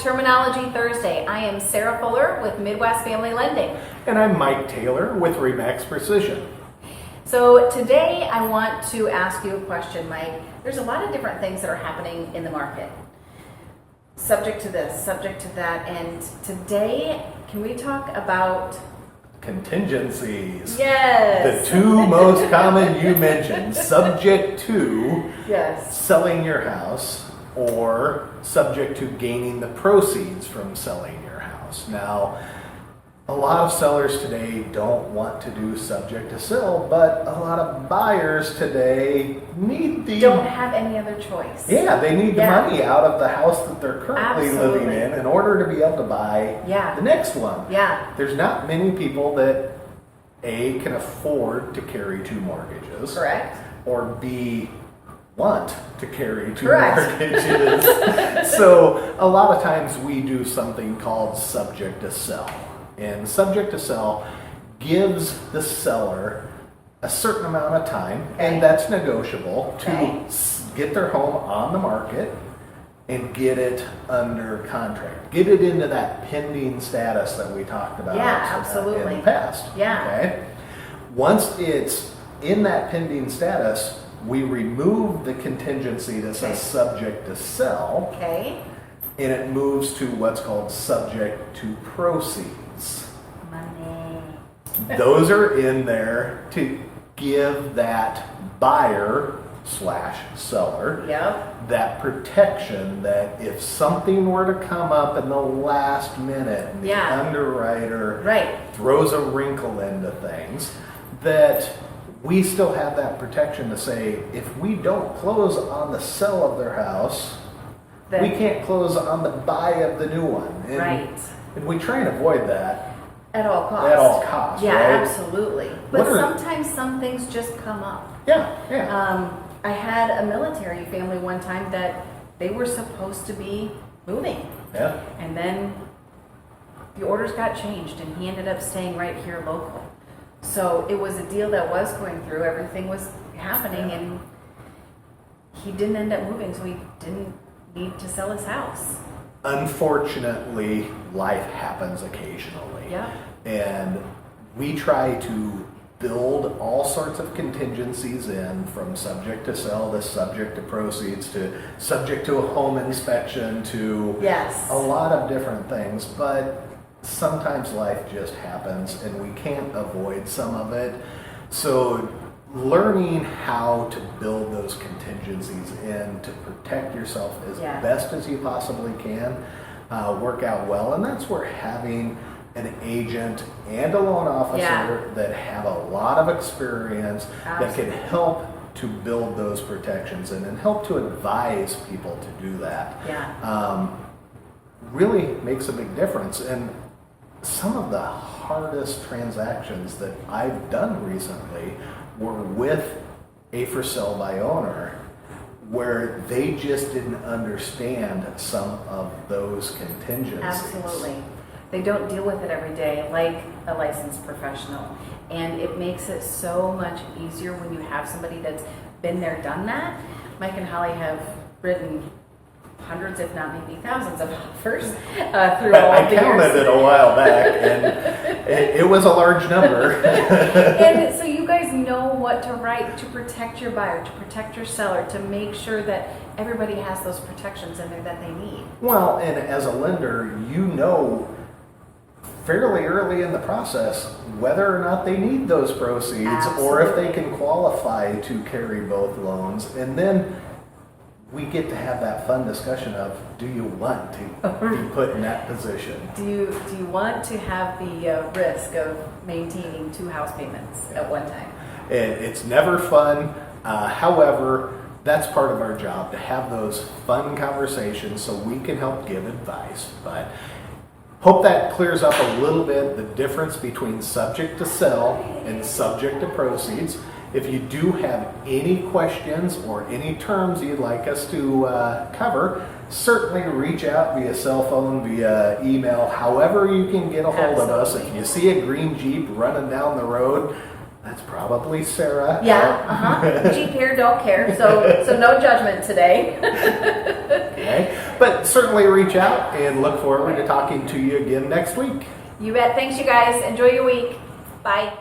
Terminology Thursday. I am Sara Fuller with Midwest Family Lending. And I'm Mike Taylor with Remax Precision. So today I want to ask you a question, Mike. There's a lot of different things that are happening in the market. Subject to this, subject to that, and today, can we talk about Contingencies. Yes. The two most common you mentioned, subject to Yes. selling your house or subject to gaining the proceeds from selling your house. Now, a lot of sellers today don't want to do subject to sell, but a lot of buyers today need the... Don't have any other choice. Yeah, they need the Yeah. money out of the house that they're currently living Absolutely. in order to be able to buy Yeah. the next one. Yeah. There's not many people that A, can afford to carry two mortgages. Correct. Or B, want to carry two Correct. mortgages. So a lot of times we do something called subject to sell. And subject to sell gives the seller a certain amount of time, Okay. and that's negotiable, Okay. to get their home on the market and get it under contract. Get it into that pending status that we talked about Yeah, in absolutely. the past. Yeah. Okay? Once it's in that pending status, we remove the contingency that Okay. says subject to sell, Okay. and it moves to what's called subject to proceeds. Money. Those are in there to give that buyer slash seller Yep. that protection that if something were to come up in the last minute and the Yeah. underwriter Right. throws a wrinkle into things, that we still have that protection to say, if we don't close on the sell of their house, we can't close on the buy of the new one. And, Right. and we try and avoid that At all costs. at all costs, Yeah, right? absolutely. But What are- sometimes some things just come up. Yeah, yeah. I had a military family one time that they were supposed to be moving. Yeah. And then the orders got changed and he ended up staying right here local. So it was a deal that was going through, everything was happening, and he didn't end up moving, so he didn't need to sell his house. Unfortunately, life happens occasionally. Yeah. And we try to build all sorts of contingencies in, from subject to sell to subject to proceeds to subject to a home inspection to Yes. a lot of different things, but sometimes life just happens and we can't avoid some of it. So learning how to build those contingencies in to protect yourself as Yeah. best as you possibly can work out well. And that's where having an agent and a loan officer Yeah. that have a lot of experience that can Absolutely. help to build those protections in and help to advise people to do that Yeah. really makes a big difference. And some of the hardest transactions that I've done recently were with a for sale by owner, where they just didn't understand some of those contingencies. Absolutely. They don't deal with it every day like a licensed professional. And it makes it so much easier when you have somebody that's been there, done that. Mike and Holly have written hundreds, if not maybe thousands of offers through all I the counted years. it a while back, and it was a large number. And so you guys know what to write to protect your buyer, to protect your seller, to make sure that everybody has those protections in there that they need. Well, and as a lender, you know fairly early in the process whether or not they need those proceeds or if they can qualify to carry both loans. And then we get to have that fun discussion of, do you want to be put in that position? Do you want to have the risk of maintaining two house payments at one time? It's never fun. However, that's part of our job, to have those fun conversations so we can help give advice. But hope that clears up a little bit the difference between subject to sell and subject to proceeds. If you do have any questions or any terms you'd like us to cover, certainly reach out via cell phone, via email, however you can get a hold of us. If you see a green Jeep running down the road, that's probably Sara. Yeah, Jeep here, don't care, so no judgment today. Okay. But certainly reach out and look forward to talking to you again next week. You bet. Thanks, you guys. Enjoy your week. Bye.